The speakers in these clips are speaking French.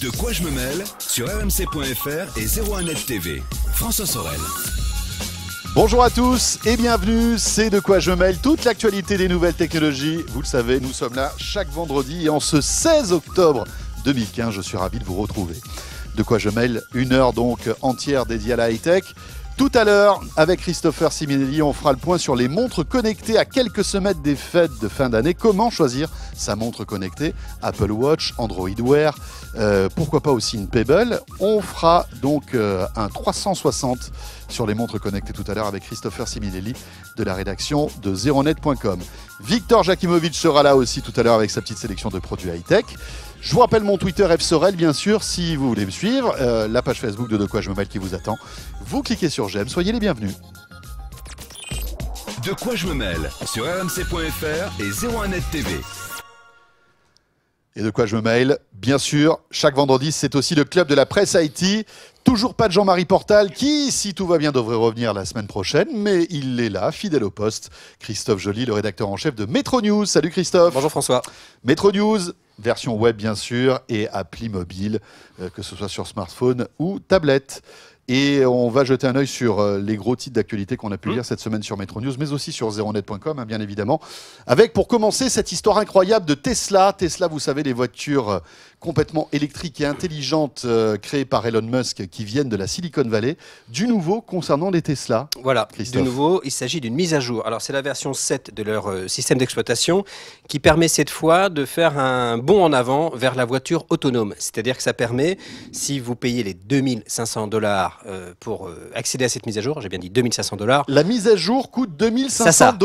De quoi je me mêle sur rmc.fr et 01net TV. François Sorel. Bonjour à tous et bienvenue, c'est De quoi je me mêle, toute l'actualité des nouvelles technologies. Vous le savez, nous sommes là chaque vendredi et en ce 16 octobre 2015, je suis ravi de vous retrouver. De quoi je mêle, une heure donc entière dédiée à la high-tech. Tout à l'heure, avec Christopher Simonelli, on fera le point sur les montres connectées à quelques semaines des fêtes de fin d'année. Comment choisir sa montre connectée? Apple Watch, Android Wear, pourquoi pas aussi une Pebble. On fera donc un 360 sur les montres connectées tout à l'heure avec Christopher Simonelli de la rédaction de 01net.com. Victor Jakimovic sera là aussi tout à l'heure avec sa petite sélection de produits high-tech. Je vous rappelle mon Twitter FSorel, bien sûr, si vous voulez me suivre. La page Facebook de quoi je me mêle qui vous attend. Vous cliquez sur j'aime, soyez les bienvenus. De quoi je me mêle sur rmc.fr et 01net TV. Et de quoi je me mêle, bien sûr, chaque vendredi, c'est aussi le club de la presse IT. Toujours pas de Jean-Marie Portal qui, si tout va bien, devrait revenir la semaine prochaine, mais il est là, fidèle au poste. Christophe Joly, le rédacteur en chef de Métro News. Salut Christophe. Bonjour François. Métro News, version web bien sûr, et appli mobile, que ce soit sur smartphone ou tablette. Et on va jeter un œil sur les gros titres d'actualité qu'on a pu lire cette semaine sur Métro News, mais aussi sur 01net.com, bien évidemment. Avec, pour commencer, cette histoire incroyable de Tesla. Tesla, vous savez, les voitures complètement électriques et intelligentes créées par Elon Musk qui viennent de la Silicon Valley. Du nouveau concernant les Tesla. Voilà, Christophe. du nouveau, il s'agit d'une mise à jour. Alors, c'est la version 7 de leur système d'exploitation qui permet cette fois de faire un bond en avant vers la voiture autonome. C'est-à-dire que ça permet, si vous payez les $2500 pour accéder à cette mise à jour, j'ai bien dit $2500. La mise à jour coûte $2500. C'est ça.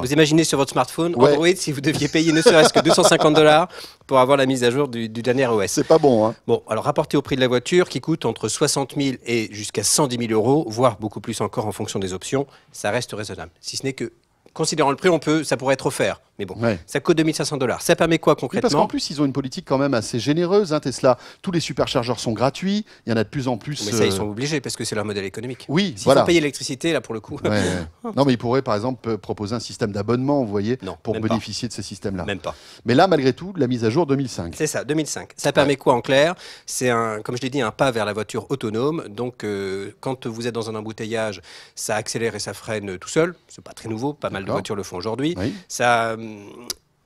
Vous imaginez sur votre smartphone, Ouais. Android, si vous deviez payer ne serait-ce que $250 pour avoir la mise à jour du dernier OS. C'est pas bon, hein. Bon, alors rapporté au prix de la voiture qui coûte entre 60 000 et jusqu'à 110 000 euros, voire beaucoup plus encore en fonction des options, ça reste raisonnable. Si ce n'est que, considérant le prix, ça pourrait être offert. Mais bon, Ouais. ça coûte $2500. Ça permet quoi Oui, concrètement? parce qu'en plus, ils ont une politique quand même assez généreuse, hein, Tesla. Tous les superchargeurs sont gratuits. Il y en a de plus en plus. Mais ça, ils sont obligés parce que c'est leur modèle économique. Oui, S'il voilà. faut payer l'électricité, là, pour le coup, Ouais, ouais. Non, mais ils pourraient, par exemple, proposer un système d'abonnement, vous voyez, Non, pour même bénéficier de ces systèmes-là. même pas. Mais là, malgré tout, la mise à jour 2005. C'est ça, 2005. Ça permet quoi en clair? C'est comme je l'ai dit, un pas vers la voiture autonome. Donc, quand vous êtes dans un embouteillage, ça accélère et ça freine tout seul. C'est pas très nouveau. Pas mal de D'accord. voitures le font aujourd'hui. Oui. Ça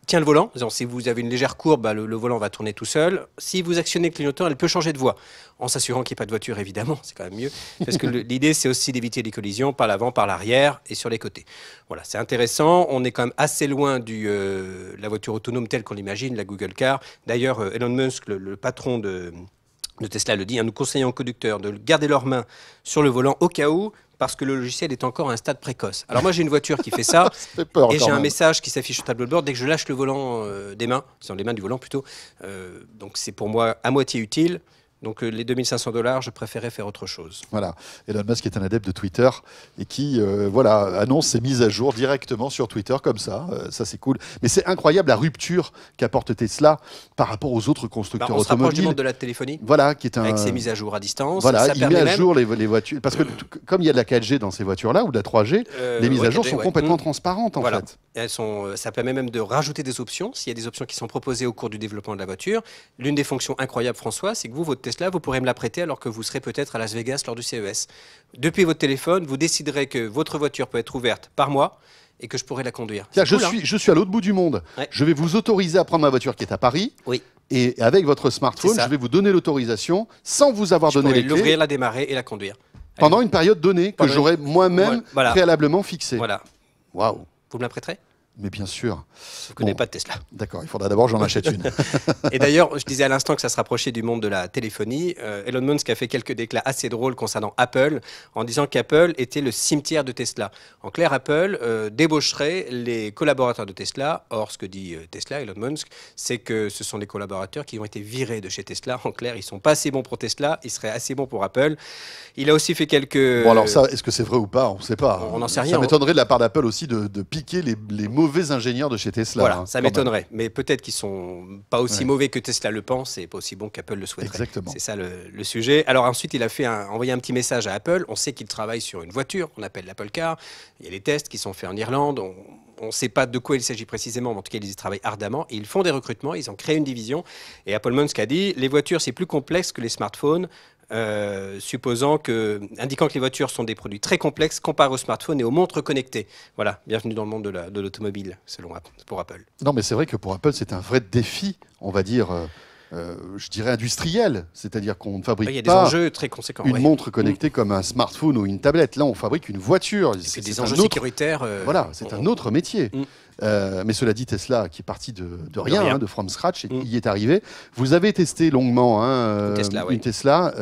tient le volant. Disons, si vous avez une légère courbe, le volant va tourner tout seul. Si vous actionnez le clignotant, elle peut changer de voie. En s'assurant qu'il n'y ait pas de voiture, évidemment, c'est quand même mieux. Parce que l'idée, c'est aussi d'éviter les collisions par l'avant, par l'arrière et sur les côtés. Voilà, c'est intéressant. On est quand même assez loin de la voiture autonome telle qu'on l'imagine, la Google Car. D'ailleurs, Elon Musk, le patron de Tesla, le dit, nous conseillons aux conducteurs de garder leurs mains sur le volant au cas où, parce que le logiciel est encore à un stade précoce. Alors moi, j'ai une voiture qui fait ça. Ça fait peur Et quand j'ai un même. message qui s'affiche au tableau de bord dès que je lâche le volant des mains, sur les mains du volant plutôt. Donc c'est pour moi à moitié utile. Donc les $2500, je préférais faire autre chose. Voilà. Elon Musk est un adepte de Twitter et qui annonce ses mises à jour directement sur Twitter comme ça. Ça, c'est cool. Mais c'est incroyable la rupture qu'apporte Tesla par rapport aux autres constructeurs On se rapproche du automobiles. monde de la téléphonie, Voilà, qui est un. avec ses mises à jour à distance. Voilà, Ça il permet met à même- jour les voitures. Parce que comme il y a de la 4G dans ces voitures-là, ou de la 3G, les mises ouais, à jour 4G, sont ouais. complètement transparentes en Voilà. fait. Ça permet même de rajouter des options, s'il y a des options qui sont proposées au cours du développement de la voiture. L'une des fonctions incroyables, François, c'est que votre Tesla, vous pourrez me la prêter alors que vous serez peut-être à Las Vegas lors du CES. Depuis votre téléphone, vous déciderez que votre voiture peut être ouverte par moi et que je pourrai la conduire. C'est-à-dire, C'est cool, hein. je suis à l'autre bout du monde. Ouais. Je vais vous autoriser à prendre ma voiture qui est à Paris. Oui. Et avec votre smartphone, C'est ça. je vais vous donner l'autorisation, sans vous avoir Je donné pourrai les clés, l'ouvrir, la démarrer et la conduire. pendant une période donnée que Pendant j'aurais moi-même Voilà. préalablement fixée. Voilà. Waouh. Vous me la prêterez? Mais bien sûr. Je ne connais Bon. pas de Tesla. D'accord, il faudra d'abord que j'en achète une. Et d'ailleurs, je disais à l'instant que ça se rapprochait du monde de la téléphonie. Elon Musk a fait quelques déclats assez drôles concernant Apple, en disant qu'Apple était le cimetière de Tesla. En clair, Apple débaucherait les collaborateurs de Tesla. Or, ce que dit Tesla, Elon Musk, c'est que ce sont des collaborateurs qui ont été virés de chez Tesla. En clair, ils ne sont pas assez bons pour Tesla, ils seraient assez bons pour Apple. Il a aussi fait quelques... Bon alors ça, est-ce que c'est vrai ou pas? On ne sait pas. On n'en sait rien. Ça m'étonnerait de la part d'Apple aussi de piquer les mots mauvais ingénieurs de chez Tesla. Voilà, hein, ça quand même. m'étonnerait. Mais peut-être qu'ils sont pas aussi Ouais. mauvais que Tesla le pense et pas aussi bons qu'Apple le souhaiterait. Exactement. C'est ça le sujet. Alors ensuite, il a envoyé un petit message à Apple. On sait qu'il travaille sur une voiture qu'on appelle l'Apple Car. Il y a les tests qui sont faits en Irlande. On ne sait pas de quoi il s'agit précisément, mais en tout cas, ils y travaillent ardemment. Et ils font des recrutements, ils ont créé une division. Et Apple Musk a dit, les voitures, c'est plus complexe que les smartphones. Indiquant que les voitures sont des produits très complexes comparés aux smartphones et aux montres connectées. Voilà, bienvenue dans le monde de l'automobile, pour Apple. Non, mais c'est vrai que pour Apple, c'est un vrai défi, on va dire, je dirais industriel. C'est-à-dire qu'on ne fabrique Il y a des pas enjeux très conséquents. une ouais. montre connectée comme un smartphone ou une tablette. Là, on fabrique une voiture. Et puis C'est des un enjeux autre- sécuritaires. Voilà, c'est un autre métier. Mais cela dit, Tesla, qui est parti de rien, rien. hein, de from scratch, et y est arrivé. Vous avez testé longuement Une Tesla, oui. une Tesla.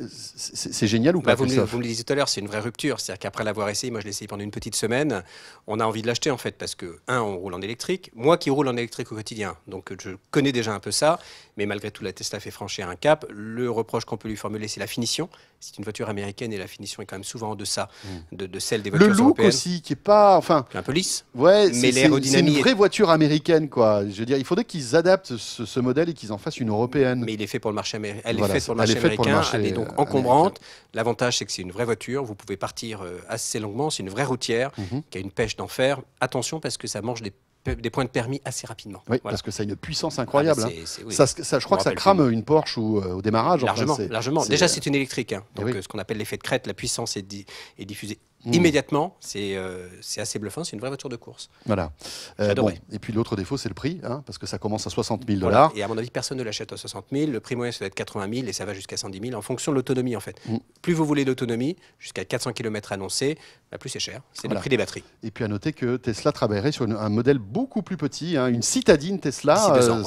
C'est génial ou pas, Vous me Christophe le disiez tout à l'heure, c'est une vraie rupture. C'est-à-dire qu'après l'avoir essayé, moi je l'ai essayé pendant une petite semaine, on a envie de l'acheter en fait, parce que, on roule en électrique. Moi qui roule en électrique au quotidien, donc je connais déjà un peu ça, mais malgré tout, la Tesla fait franchir un cap. Le reproche qu'on peut lui formuler, c'est la finition. C'est une voiture américaine et la finition est quand même souvent en deçà de celle des Le voitures look européennes. aussi, qui est pas. Enfin, Un peu lisse. ouais, Mais c'est l'aérodynamie une vraie voiture américaine, quoi. Je veux dire, il faudrait qu'ils adaptent ce modèle et qu'ils en fassent une européenne. Mais il est fait pour le marché américain. Elle Voilà, est faite pour le elle est marché faite pour le américain. marché, Elle est donc américain. encombrante. L'avantage, c'est que c'est une vraie voiture. Vous pouvez partir assez longuement. C'est une vraie routière qui a une pêche d'enfer. Attention parce que ça mange des points de permis assez rapidement. Oui, Voilà. parce que ça a une puissance incroyable. Ah, hein. mais oui. Ça, je crois que ça rappelle crame une Porsche au démarrage. enfin, Largement, c'est- largement. c'est- Déjà, c'est une électrique. Hein. Donc, oui. ce qu'on appelle l'effet de crête, la puissance est diffusée immédiatement. C'est assez bluffant. C'est une vraie voiture de course. Voilà. J'adorais. Et puis l'autre défaut, c'est le prix, hein, parce que ça commence à 60 000 Voilà. $. Et à mon avis, personne ne l'achète à 60 000. Le prix moyen, ça doit être 80 000 et ça va jusqu'à 110 000 en fonction de l'autonomie, en fait. Plus vous voulez d'autonomie, jusqu'à 400 km annoncés, plus c'est cher. C'est Voilà. le prix des batteries. Et puis à noter que Tesla travaillerait sur un modèle beaucoup plus petit, hein, une citadine Tesla. D'ici 2 ans,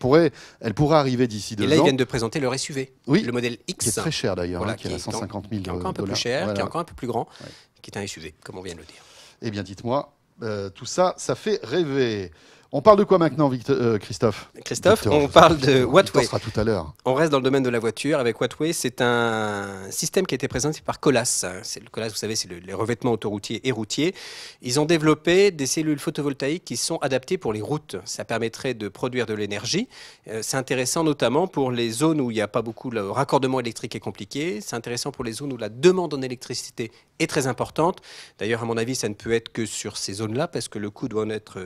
ouais. Elle pourrait arriver d'ici 2 Et là, ils ans. viennent de présenter leur SUV, Oui. le modèle X. Qui est très cher d'ailleurs, Voilà, hein, qui est à 150 000 $. qui est encore un peu plus cher, qui est encore un peu plus grand, qui est un SUV, comme on vient de le dire. Eh bien, dites-moi, tout ça, ça fait rêver. On parle de quoi maintenant, Christophe Christophe, Victor, on je- parle de Victor Wattway. sera tout à l'heure. On reste dans le domaine de la voiture avec Wattway. C'est un système qui a été présenté par Colas. Colas, vous savez, c'est les revêtements autoroutiers et routiers. Ils ont développé des cellules photovoltaïques qui sont adaptées pour les routes. Ça permettrait de produire de l'énergie. C'est intéressant notamment pour les zones où il n'y a pas beaucoup, le raccordement électrique est compliqué. C'est intéressant pour les zones où la demande en électricité est très importante. D'ailleurs, à mon avis, ça ne peut être que sur ces zones-là parce que le coût doit en être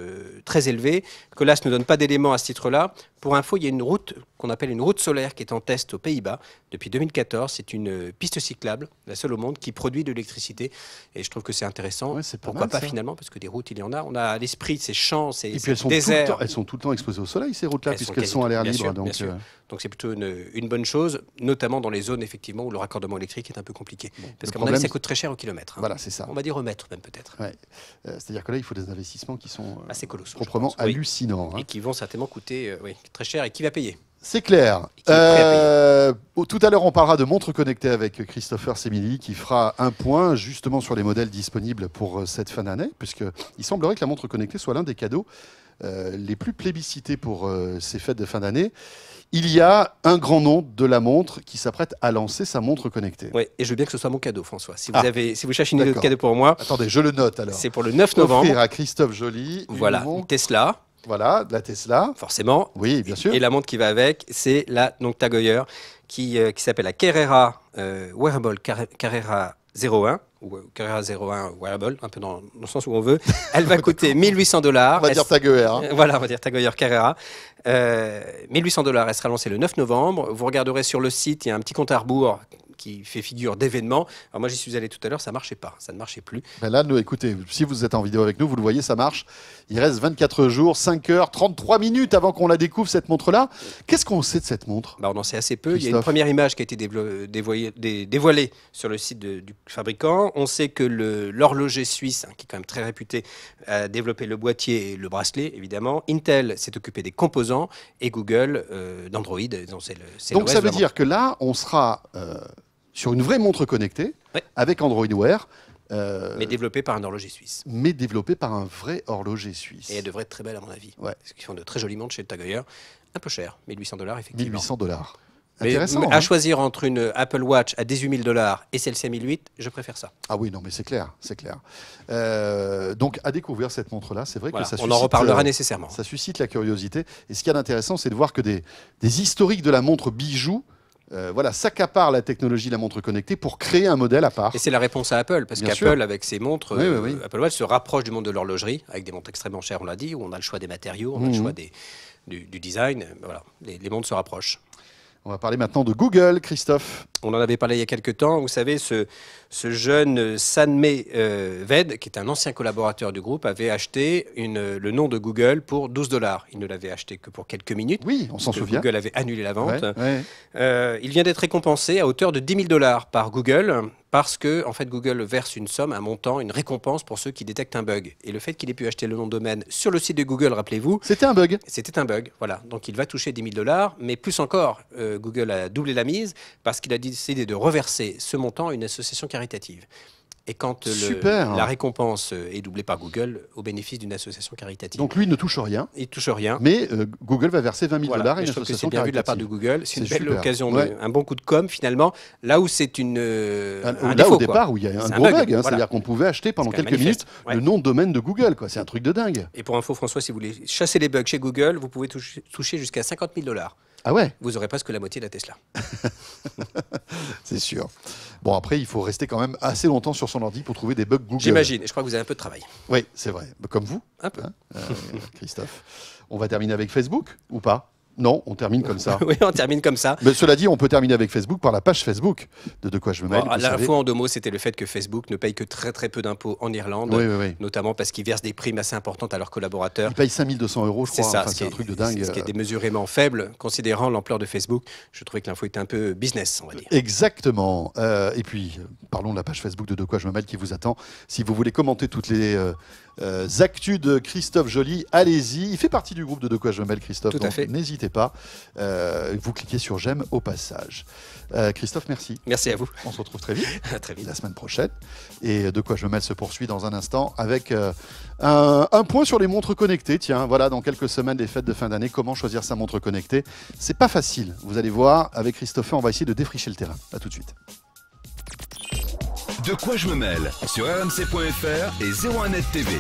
très élevé. Colas ne donne pas d'éléments à ce titre-là. Pour info, il y a une route qu'on appelle une route solaire qui est en test aux Pays-Bas depuis 2014. C'est une piste cyclable, la seule au monde, qui produit de l'électricité. Et je trouve que c'est intéressant. Ouais, c'est pas Pourquoi mal, pas ça. finalement, parce que des routes, il y en a. On a à l'esprit ces champs, ces Et puis elles sont, tout le déserts. temps, elles sont tout le temps exposées au soleil, ces routes-là, Elles sont puisqu'elles sont à l'air bien libre. sûr, donc, bien sûr. Donc c'est plutôt une bonne chose, notamment dans les zones effectivement où le raccordement électrique est un peu compliqué. Parce qu'à mon problème, avis, ça coûte très cher au kilomètre. hein. Voilà, c'est ça. On va dire au mètre même peut-être. Ouais. C'est-à-dire que là, il faut des investissements qui sont Assez colossaux. je proprement pense. Oui. hallucinants. hein. Et qui vont certainement coûter très cher. Et qui va payer? C'est clair. Et qui est prêt à Tout à l'heure, on parlera de montres connectées avec Christopher Semili qui fera un point justement sur les modèles disponibles pour cette fin d'année, puisqu'il semblerait que la montre connectée soit l'un des cadeaux les plus plébiscités pour ces fêtes de fin d'année. Il y a un grand nom de la montre qui s'apprête à lancer sa montre connectée. Oui, et je veux bien que ce soit mon cadeau, François. Si Ah. vous cherchez une idée de D'accord. cadeau pour moi, Attendez, je le note alors. c'est pour le 9 novembre. Offrir à Christophe Joly une Voilà, montre, Tesla, voilà, de la Tesla. forcément. Oui, bien sûr. Et la montre qui va avec, c'est la Tag Heuer qui s'appelle la Carrera Wearable Carrera 01 ou Carrera 01 Wearable, un peu dans le sens où on veut. Elle va coûter 1 800 $. On va dire Tag Heuer, hein. Voilà, on va dire Tag Heuer Carrera. 1 800 $. Elle sera lancée le 9 novembre. Vous regarderez sur le site, il y a un petit compte à rebours qui fait figure d'événement. Alors moi, j'y suis allé tout à l'heure, ça marchait pas, ça ne marchait plus. Ben là, nous, écoutez, si vous êtes en vidéo avec nous, vous le voyez, ça marche. Il reste 24 jours, 5 heures, 33 minutes avant qu'on la découvre, cette montre-là. Qu'est-ce qu'on sait de cette montre? Bah, on en sait assez peu. Il y a une Christophe. première image qui a été dévoilée sur le site du fabricant. On sait que l'horloger suisse, qui est quand même très réputé, a développé le boîtier et le bracelet, évidemment. Intel s'est occupé des composants et Google d'Android. Donc ça veut dire que là, on sera sur une vraie montre connectée, Ouais. avec Android Wear, mais développé par un horloger suisse. mais développée par un vrai horloger suisse. Et elle devrait être très belle à mon avis. Ouais. Parce qu'ils font de très jolies montres chez Tag Heuer. Un peu cher, 1 800 $, effectivement. 1 800 $. Intéressant. À choisir entre une Apple Watch à 18 000 $ et celle-ci à 1008, je préfère ça. Ah oui, non, mais c'est clair, c'est clair. Donc, à découvrir cette montre-là, c'est vrai Voilà, que ça on suscite, en reparlera nécessairement. ça suscite la curiosité. Et ce qu'il y a d'intéressant, c'est de voir que des historiques de la montre bijou s'accaparent la technologie de la montre connectée pour créer un modèle à part. Et c'est la réponse à Apple, parce Bien qu'Apple, sûr. avec ses montres, Oui. Apple Watch se rapproche du monde de l'horlogerie, avec des montres extrêmement chères, on l'a dit, où on a le choix des matériaux, on a le choix du design. Voilà, les montres se rapprochent. On va parler maintenant de Google, Christophe. On en avait parlé il y a quelques temps. Vous savez, ce jeune Sanmei Ved, qui est un ancien collaborateur du groupe, avait acheté le nom de Google pour 12 $. Il ne l'avait acheté que pour quelques minutes. Oui, on s'en parce que souvient. Google avait annulé la vente. Ouais. Il vient d'être récompensé à hauteur de 10 000 $ par Google parce que en fait, Google verse une somme, un montant, une récompense pour ceux qui détectent un bug. Et le fait qu'il ait pu acheter le nom de domaine sur le site de Google, rappelez-vous, C'était un bug. c'était un bug. Voilà. Donc il va toucher 10 000 $, mais plus encore, Google a doublé la mise parce qu'il a décidé de reverser ce montant à une association caritative. Et quand Super. la récompense est doublée par Google au bénéfice d'une association caritative, Donc lui, il ne touche rien, il ne touche rien. mais Google va verser 20 000 $ Voilà. à Et une je trouve que association c'est bien vu de la part de caritative. Google. C'est une C'est belle super. occasion, Ouais. un bon coup de com finalement. Là où c'est un Là, défaut, au départ, quoi. où il y a un C'est gros bug, voilà. c'est-à-dire qu'on pouvait acheter pendant C'est quand quelques même minutes manifeste. Ouais. le nom de domaine de Google. C'est un truc de dingue. Et pour info, François, si vous voulez chasser les bugs chez Google, vous pouvez toucher jusqu'à 50 000 $. Ah ouais, Vous aurez presque la moitié de la Tesla. c'est sûr. Bon, après, il faut rester quand même assez longtemps sur son ordi pour trouver des bugs Google. J'imagine. Et je crois que vous avez un peu de travail. Oui, c'est vrai. Comme vous, Un peu. Christophe. On va terminer avec Facebook ou pas? Non, on termine comme ça. Oui, on termine comme ça. Mais cela dit, on peut terminer avec Facebook par la page Facebook de quoi je me mêle. Bon, vous savez. l'info en 2 mots, c'était le fait que Facebook ne paye que très très peu d'impôts en Irlande, Oui. notamment parce qu'ils versent des primes assez importantes à leurs collaborateurs. Ils payent 5 200 €, je C'est crois. ça, Enfin, c'est un truc de dingue. Ce qui est démesurément faible, considérant l'ampleur de Facebook. Je trouvais que l'info était un peu business, on va dire. Exactement. Et puis, parlons de la page Facebook de quoi je me mêle qui vous attend. Si vous voulez commenter toutes les actus de Christophe Joly, allez-y. Il fait partie du groupe de quoi je me mêle, Christophe. Tout à donc fait. N'hésitez pas. Vous cliquez sur j'aime au passage. Christophe, merci. Merci à vous. On se retrouve très vite. À très vite. La semaine prochaine. Et de quoi je me mêle se poursuit dans un instant avec un point sur les montres connectées. Tiens, voilà, dans quelques semaines, les fêtes de fin d'année, comment choisir sa montre connectée. C'est pas facile. Vous allez voir, avec Christopher, on va essayer de défricher le terrain. À tout de suite. De quoi je me mêle sur rmc.fr et 01net TV.